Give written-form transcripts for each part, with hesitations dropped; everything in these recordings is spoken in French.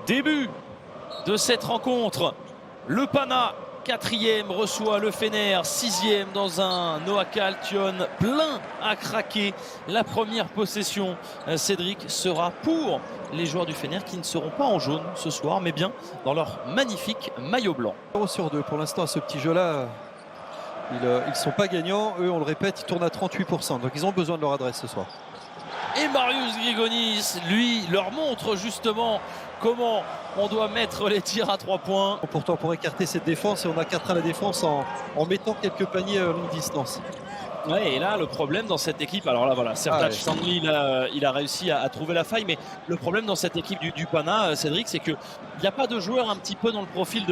Début de cette rencontre. Le Pana, 4e, reçoit le Fener, 6e dans un Noah Altion plein à craquer. La première possession, Cédric, sera pour les joueurs du Fener qui ne seront pas en jaune ce soir, mais bien dans leur magnifique maillot blanc. 0 sur 2 pour l'instant à ce petit jeu-là. Ils ne sont pas gagnants. Eux, on le répète, ils tournent à 38%. Donc ils ont besoin de leur adresse ce soir. Et Marius Grigonis, lui, leur montre justement comment on doit mettre les tirs à 3 points. Pourtant, pour écarter cette défense, et on a 4 à la défense en mettant quelques paniers à longue distance. Ouais, et là, le problème dans cette équipe, alors là, voilà, Sertac Sandli, il a réussi à trouver la faille, mais le problème dans cette équipe du Pana, Cédric, c'est qu'il n'y a pas de joueur un petit peu dans le profil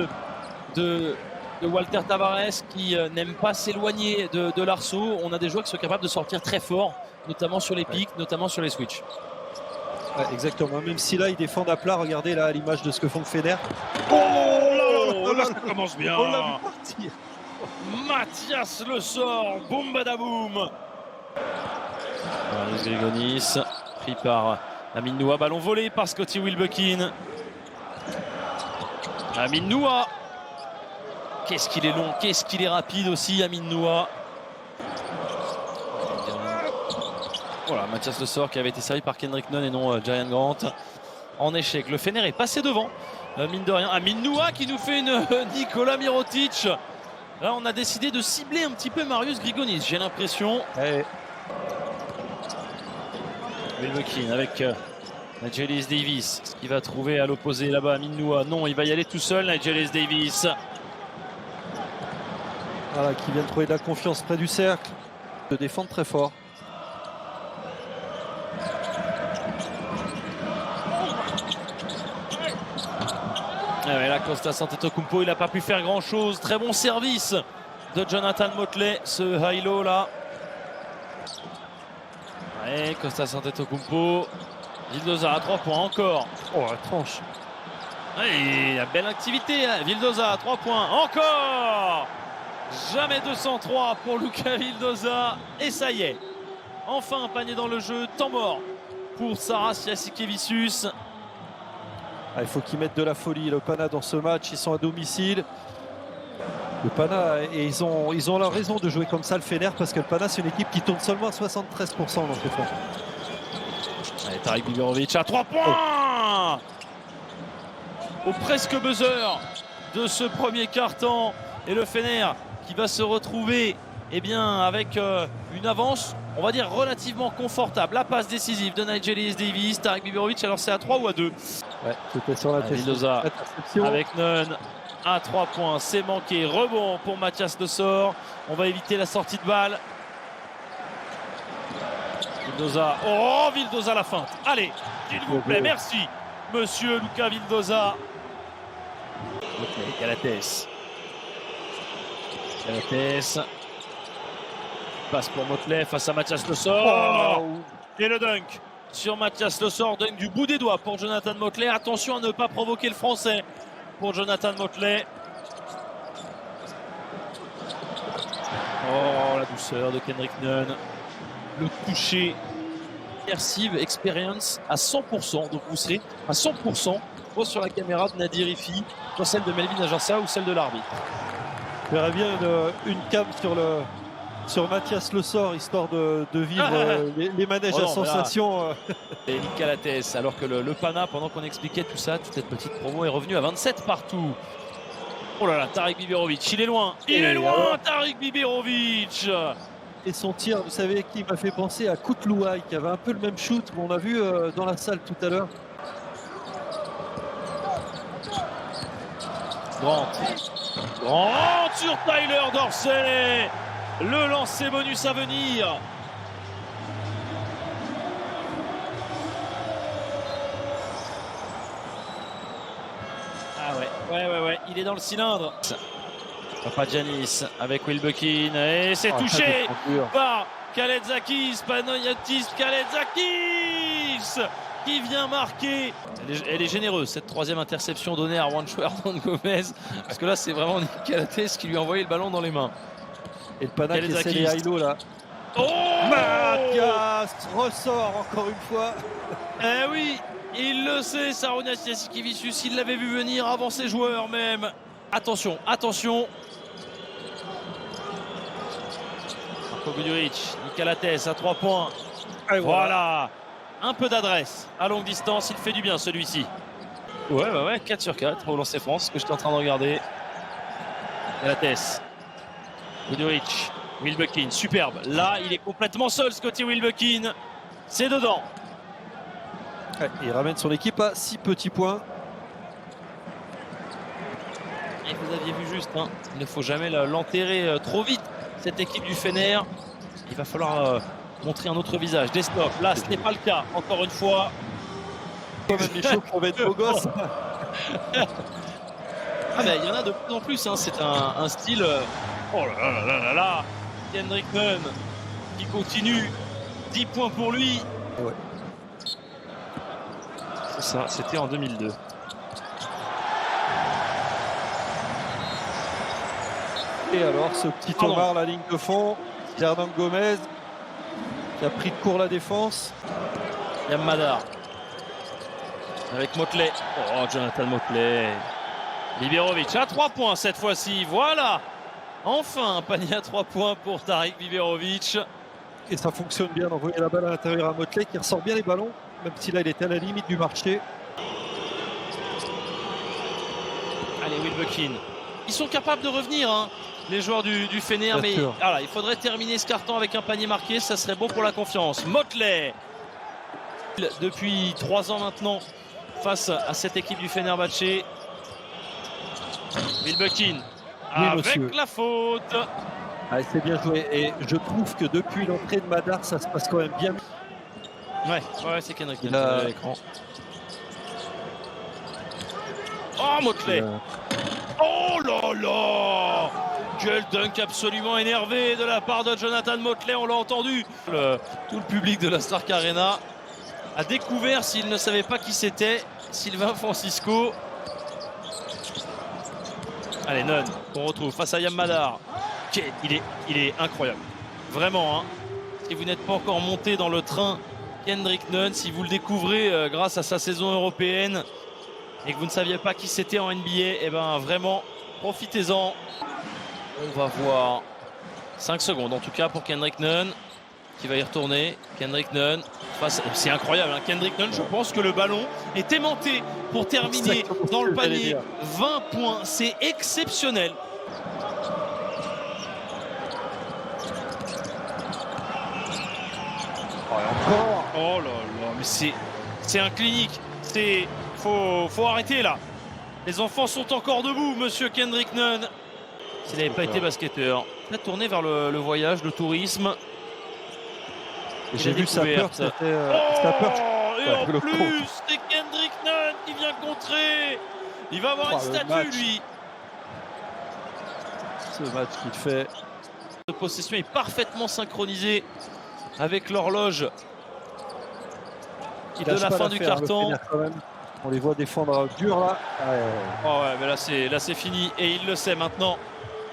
de Walter Tavares qui n'aime pas s'éloigner de l'arceau. On a des joueurs qui sont capables de sortir très fort, notamment sur les pics, notamment sur les switches. Ouais, exactement, même si là ils défendent à plat, regardez là à l'image de ce que font le Fener. Oh là, ça commence bien. On l'a vu partir. Mathias Le Sort, boum badaboum. Marius Grigonis, pris par Amin Noua, ballon volé par Scotty Wilbekin. Amin Noua. Qu'est-ce qu'il est long, qu'est-ce qu'il est rapide aussi, Amin Noua. Voilà, Mathias Le Sort qui avait été servi par Kendrick Nunn et non Jerian Grant. En échec, le Fener est passé devant, mine de rien. Amin Noua qui nous fait une Nikola Mirotic. Là, on a décidé de cibler un petit peu Marius Grigonis, j'ai l'impression. Wilbekin avec Nigel Davis, ce qu'il va trouver à l'opposé là-bas, Amin Noua. Non, il va y aller tout seul, Nigel Davis. Voilà, qui vient de trouver de la confiance près du cercle, de défendre très fort. Ah ouais, là, Kostas Antetokounmpo, il n'a pas pu faire grand-chose. Très bon service de Jonathan Motley, ce high-low là. Ouais, Kostas Antetokounmpo. Vildoza à 3 points encore. Oh, la tranche. Ouais, la belle activité, hein. Vildoza à 3 points encore. Jamais 203 pour Luka Vildoza. Et ça y est, enfin un panier dans le jeu. Temps mort pour Saras Jasikevičius. Ah, il faut qu'ils mettent de la folie, le Pana, dans ce match. Ils sont à domicile. Le Pana, et ils ont leur raison de jouer comme ça, le Fener, parce que le Pana, c'est une équipe qui tourne seulement à 73% dans ce fond. Allez, Tarik Biberovic à 3 points au presque buzzer de ce premier quart-temps. Et le Fener qui va se retrouver avec une avance, on va dire relativement confortable. La passe décisive de Nigel Davis, Tarik Biberovic, alors c'est à 3 ou à 2? Ouais, c'était sur la Vildoza avec Nunn à 3 points, c'est manqué. Rebond pour Mathias Le Sort. On va éviter la sortie de balle. Vildoza, oh Vildoza la feinte. Allez, s'il vous plaît, merci monsieur Luka Vildoza. Galates. Passe pour Motley face à Mathias Le Sort. Et le dunk sur Mathias Le Sort, dunk du bout des doigts pour Jonathan Motley. Attention à ne pas provoquer le français pour Jonathan Motley. Oh, la douceur de Kendrick Nunn. Le toucher. Immersive experience à 100%. Donc vous serez à 100% soit sur la caméra de Nadir Ifi, soit celle de Melvin Ajarsa ou celle de l'arbitre. Je verrais bien une cam sur Mathias Le Sort, histoire de vivre les manèges à sensation. Et Nick Galates, alors que le Pana, pendant qu'on expliquait tout ça, toute cette petite promo est revenue à 27 partout. Oh là là, Tarik Biberovic, il est loin, Tarik Biberovic. Et son tir, vous savez, qui m'a fait penser à Koutlouaï, qui avait un peu le même shoot qu'on a vu dans la salle tout à l'heure. Grant sur Tyler Dorsey. Le lancer bonus à venir. Ah ouais, il est dans le cylindre. Papagiannis avec Wilbekin et c'est touché par Kalaitzakis, Panayotis Kalaitzakis qui vient marquer. Elle est généreuse cette troisième interception donnée à Juancho Hernan Gomez, parce que là c'est vraiment Nick Galates qui lui a envoyé le ballon dans les mains. Et le Pana qui essaie les high-low là. Oh, Mathias ressort encore une fois. Eh oui, Il le sait, Sarunas Jasikevičius, il l'avait vu venir avant ses joueurs même. Attention, attention. Marko Guduric, Nikalates à 3 points. Et Voilà. Un peu d'adresse à longue distance, il fait du bien celui-ci. Ouais, 4 sur 4 au lancer France, ce que j'étais en train de regarder. Nikalates, Guduric, Wilbekin, superbe. Là, il est complètement seul, Scotty Wilbekin. C'est dedans. Ouais, il ramène son équipe à 6 petits points. Et vous aviez vu juste, hein, il ne faut jamais l'enterrer trop vite, cette équipe du Fener. Il va falloir montrer un autre visage. Des stops, là ce n'est pas le cas, encore une fois. Quand même les choses pour être beau gosse. Ah ben il y en a de plus en plus, hein. C'est un style... Oh là, Kendrick Nunn qui continue, 10 points pour lui. Ouais. C'est ça, c'était en 2002. Et alors ce petit Omar, la ligne de fond, Hernan Gomez qui a pris de court la défense. Yamadar avec Motley. Oh, Jonathan Motley. Biberovic à 3 points cette fois-ci. Voilà. Enfin un panier à 3 points pour Tarik Biberovic. Et ça fonctionne bien d'envoyer la balle à l'intérieur à Motley qui ressort bien les ballons, même si là il était à la limite du marché. Allez, Wilbekin. Ils sont capables de revenir, hein, les joueurs du Fener, mais voilà, il faudrait terminer ce carton avec un panier marqué, ça serait beau pour la confiance. Motley, depuis 3 ans maintenant, face à cette équipe du Fenerbahçe. Wilbekin, avec la faute. Ah, c'est bien joué. Et je trouve que depuis l'entrée de Madar, ça se passe quand même bien. Ouais, c'est Kendrick Nunn à l'écran. Oh, Motley. Oh là là! Quel dunk absolument énervé de la part de Jonathan Motley, on l'a entendu. Tout le public de la Stark Arena a découvert, s'il ne savait pas qui c'était, Sylvain Francisco. Allez, Nunn, qu'on retrouve face à Yamadar. Il est incroyable. Vraiment, hein. Si vous n'êtes pas encore monté dans le train Kendrick Nunn, si vous le découvrez grâce à sa saison européenne et que vous ne saviez pas qui c'était en NBA, eh ben vraiment, profitez-en. On va voir 5 secondes en tout cas pour Kendrick Nunn qui va y retourner. Kendrick Nunn, c'est incroyable, hein. Kendrick Nunn, je pense que le ballon est aimanté pour terminer dans le panier. 20 points, c'est exceptionnel. Oh là là, mais c'est un clinique. Faut arrêter là. Les enfants sont encore debout, monsieur Kendrick Nunn. S'il n'avait pas été basketteur, il a tourné vers le voyage, le tourisme. J'ai vu sa peur, c'était et en plus, c'est Kendrick Nunn qui vient contrer. Il va avoir une statue, lui. Ce match qu'il fait. La possession est parfaitement synchronisée avec l'horloge de la fin du carton. On les voit défendre dur là. Oh ouais, mais là c'est fini et il le sait maintenant.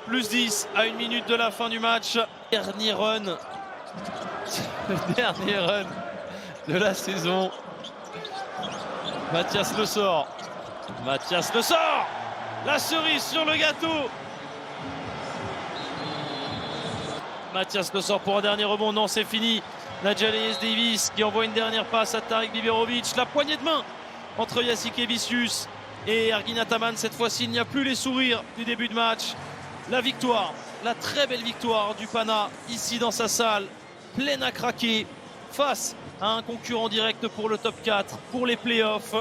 Plus 10 à 1 minute de la fin du match. Dernier run. Le dernier run de la saison. Mathias Le Sort. Mathias Le Sort. La cerise sur le gâteau. Mathias Le Sort pour un dernier rebond. Non, c'est fini. Nigel Davis qui envoie une dernière passe à Tarik Biberovic. La poignée de main entre Jasikevičius et Ergin Ataman. Cette fois-ci, il n'y a plus les sourires du début de match. La victoire, la très belle victoire du Pana ici dans sa salle, pleine à craquer, face à un concurrent direct pour le top 4, pour les playoffs.